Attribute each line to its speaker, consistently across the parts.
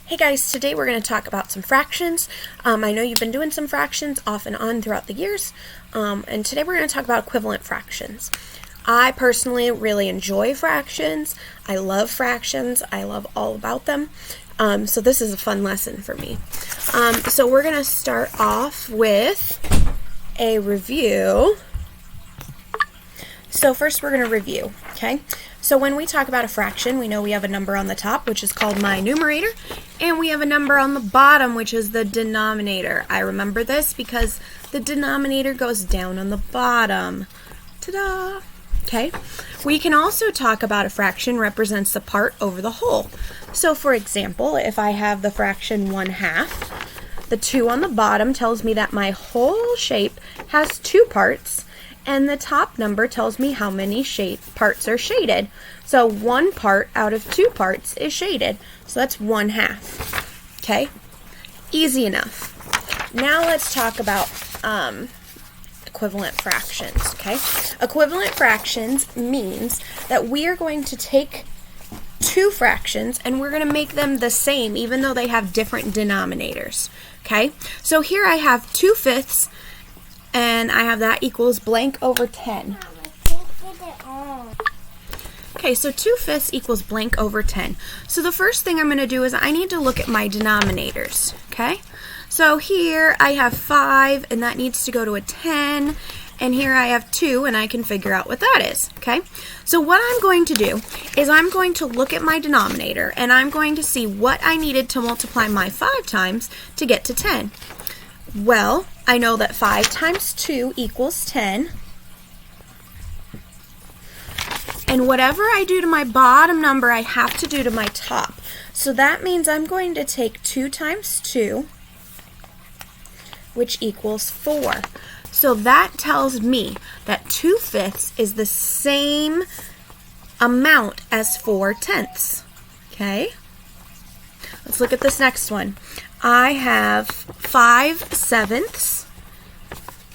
Speaker 1: Hey guys, today we're going to talk about some fractions. I know you've been doing some fractions off and on throughout the years, and today we're going to talk about equivalent fractions. I personally really enjoy fractions. I love fractions. I love all about them. So this is a fun lesson for me. So we're going to start off with a review. So first we're going to review, okay? So when we talk about a fraction, we know we have a number on the top, which is called my numerator, and we have a number on the bottom, which is the denominator. I remember this because the denominator goes down on the bottom. Ta-da! Okay. We can also talk about a fraction represents the part over the whole. So for example, if I have the fraction 1/2, the 2 on the bottom tells me that my whole shape has 2 parts, and the top number tells me how many parts are shaded. So 1 part out of 2 parts is shaded. So that's 1/2. Okay? Easy enough. Now let's talk about equivalent fractions. Okay? Equivalent fractions means that we are going to take 2 fractions and we're going to make them the same even though they have different denominators. Okay? So here I have 2/5 and I have that equals blank over 10. Okay, so 2/5 equals blank over 10. So the first thing I'm going to do is I need to look at my denominators, okay? So here I have 5, and that needs to go to a 10, and here I have 2, and I can figure out what that is, okay? So what I'm going to do is I'm going to look at my denominator, and I'm going to see what I needed to multiply my 5 times to get to 10. Well, I know that 5 times 2 equals 10. And whatever I do to my bottom number, I have to do to my top. So that means I'm going to take 2 times 2, which equals 4. So that tells me that 2/5 is the same amount as 4/10. Okay? Let's look at this next one. I have 5/7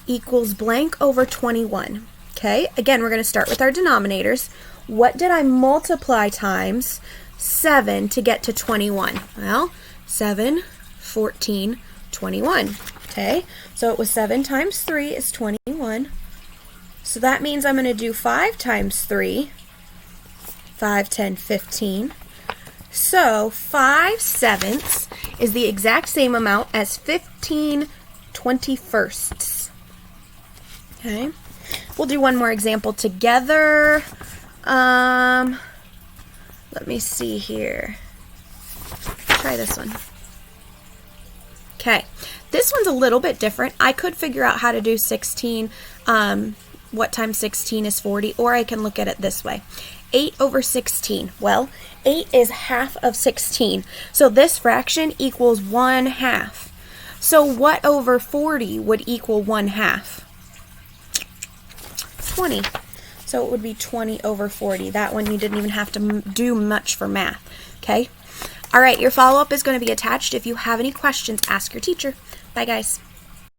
Speaker 1: equals blank over 21. Okay, again, we're going to start with our denominators. What did I multiply times 7 to get to 21? Well, 7, 14, 21. Okay, so it was 7 times 3 is 21. So that means I'm going to do 5 times 3, 5, 10, 15. So 5/7 is the exact same amount as 15 21sts. Okay. We'll do one more example together. Let me see here. Try this one. Okay. This one's a little bit different. I could figure out how to do 16, what times 16 is 40, or I can look at it this way. 8 over 16. Well, 8 is half of 16. So this fraction equals 1/2. So what over 40 would equal 1/2? 20. So it would be 20 over 40. That one you didn't even have to do much for math. Okay? All right, your follow-up is going to be attached. If you have any questions, ask your teacher. Bye, guys.